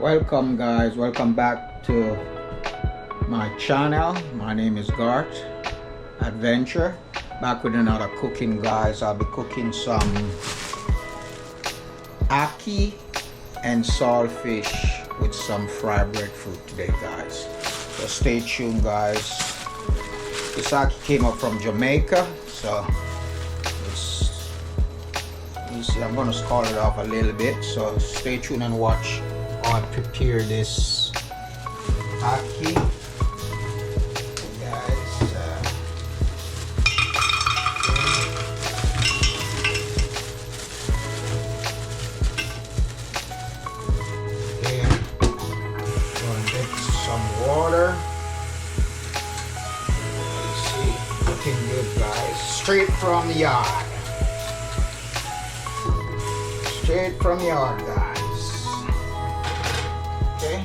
Welcome guys, welcome back to my channel. My name is Gart Adventure, back with another cooking guys. I'll be cooking some ackee and saltfish with some fried breadfruit today guys, so stay tuned guys. This ackee came up from Jamaica, so you see I'm gonna scald it off a little bit, so stay tuned and watch how I prepare this ackee guys. Okay, gonna get some water. You see, looking good guys, straight from the yard. Straight from the yard guys. Okay,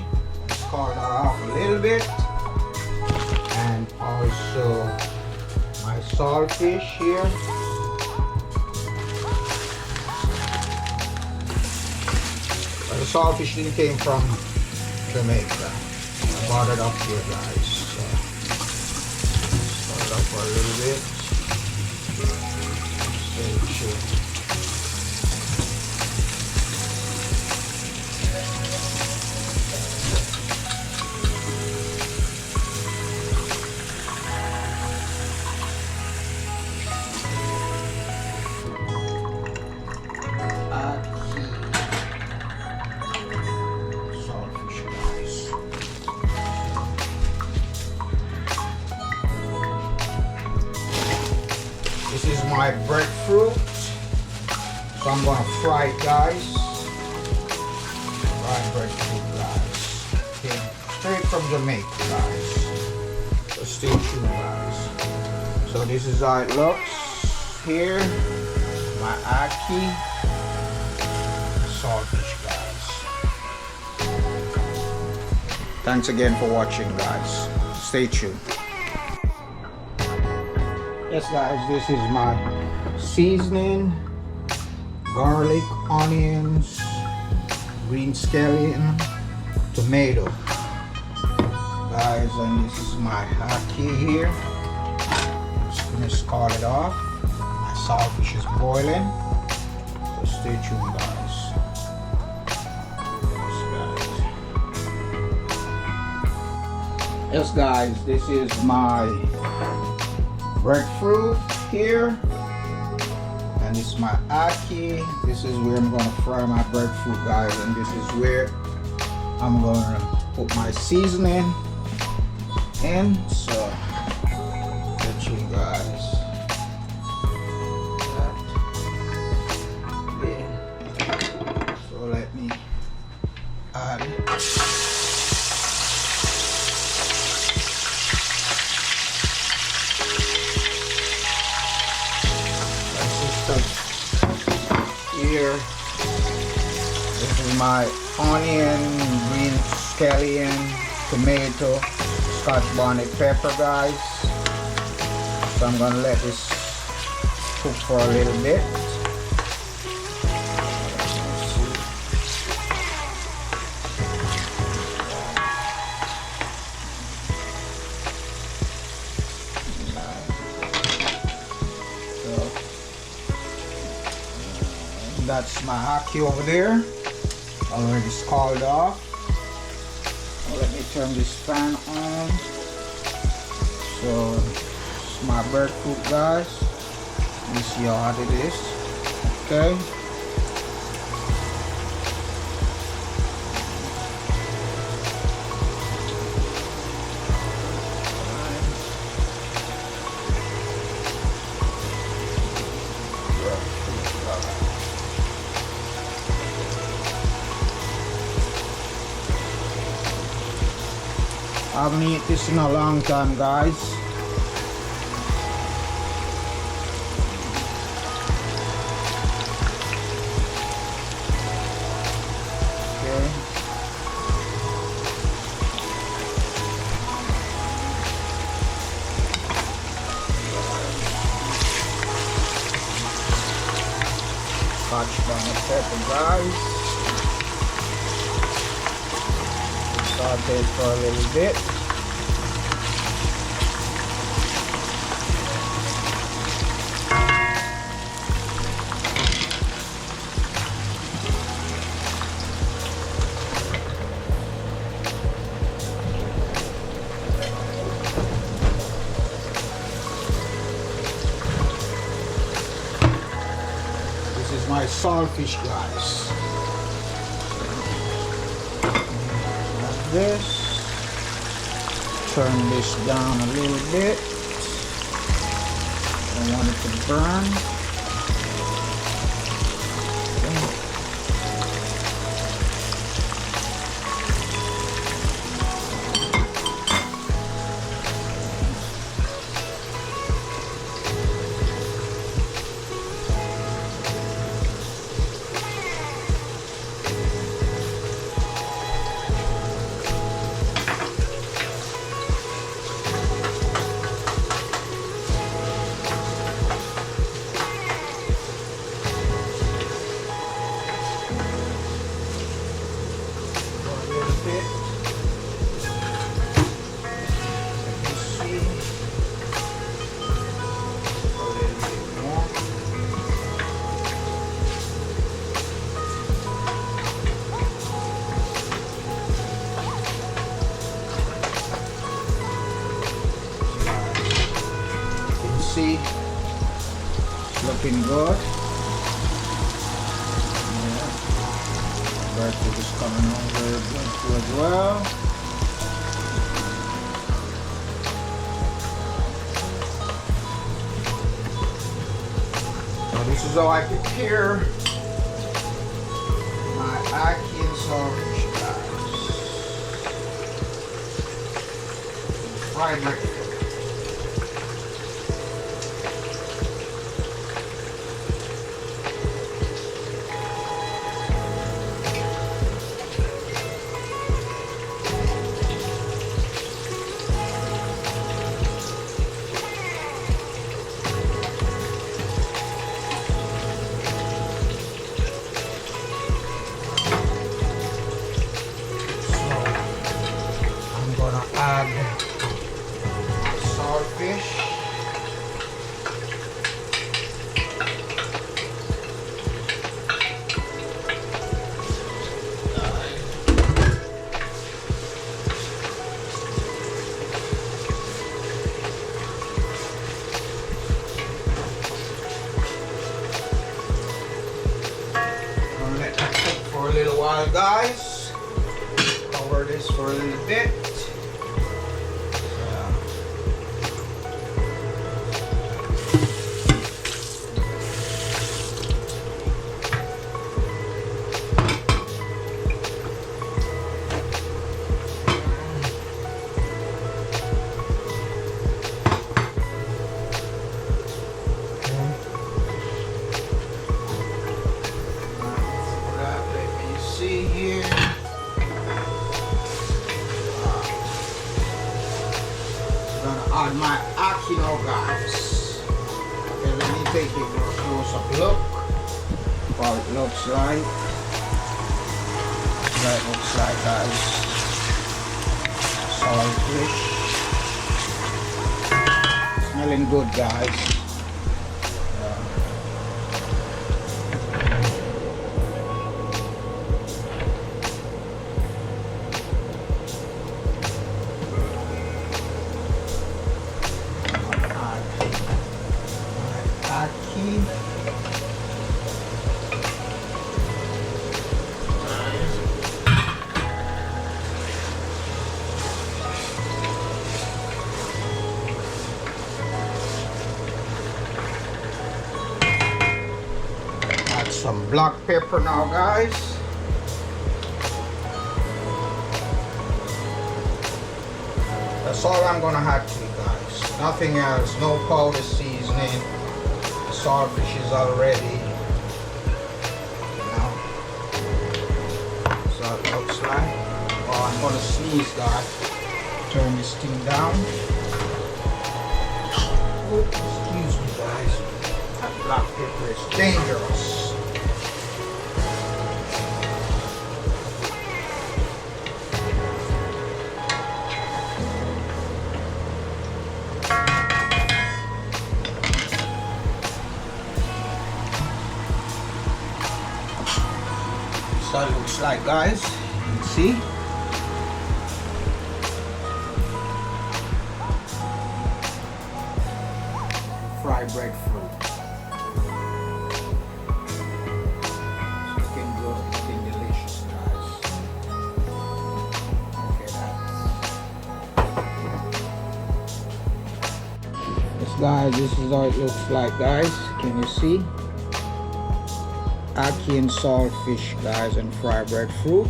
scald that off a little bit, and also my saltfish here. But the saltfish didn't came from Jamaica. I bought it up here guys. So scald it up for a little bit. Stay tuned. This is my breadfruit, so I'm gonna fry it guys. Fried breadfruit guys. Okay, straight from Jamaica guys. So stay tuned guys. So this is how it looks here. My ackee, saltfish guys. Thanks again for watching guys. Stay tuned. Yes guys, this is my seasoning: garlic, onions, green scallion, tomato guys, and this is my ackee here. I'm just gonna scald it off. My saltfish is boiling, so stay tuned guys. Yes guys, this is my breadfruit here, and this is my ackee. This is where I'm gonna fry my breadfruit guys, and this is where I'm gonna put my seasoning in. So get you guys. So let me add it. Here, this is my onion, green scallion, tomato, scotch bonnet pepper guys. So I'm gonna let this cook for a little bit. That's my ackee over there, already scalded off. Now let me turn this fan on. So it's my breadfruit guys. You see how hot it is. Okay. I haven't eaten this in a long time guys. Okay. Scotch bonnet pepper guys. saute it for a little bit. This is my saltfish, guys. Like this. Turn this down a little bit. Don't want it to burn. Okay. See, it's looking good. Yeah. Vertic is coming on very good too as well. So this is how I prepare my Ackee and saltfish, guys. Fried my add saltfish. Gonna let that cook for a little while, guys. Cover this for a little bit. See here. Gonna add my Ackee now, guys. Okay, let me take a close-up look. How it looks like. That looks like, guys. Saltfish. Smelling good, guys. Add some black pepper now, guys. That's all I'm gonna add to it, guys. Nothing else. No powder seasoning. The saltfish is already. So it looks like. Oh, I'm gonna sneeze, guys. Turn this thing down. Oh, excuse me, guys. That black pepper is dangerous. like, guys. See? Fried breadfruit. Looking good, looking delicious, guys. Okay, yes, guys, this is how it looks like, guys. Can you see? Ackee and saltfish, guys, and fried breadfruit.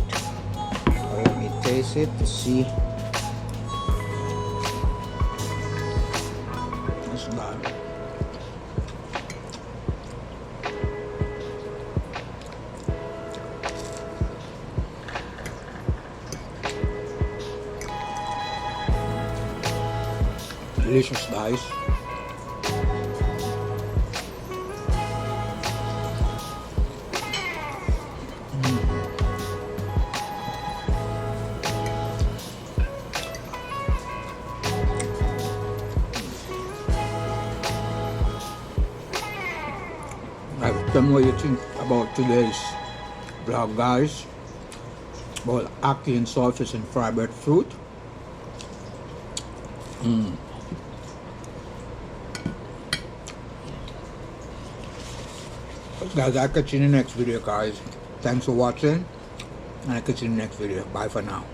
Let me taste it to see. It's not. Delicious, guys. Tell me what you think about today's vlog, guys, about ackee and saltfish and fried breadfruit. Guys, I'll catch you in the next video, guys. Thanks for watching, and I'll catch you in the next video. Bye for now.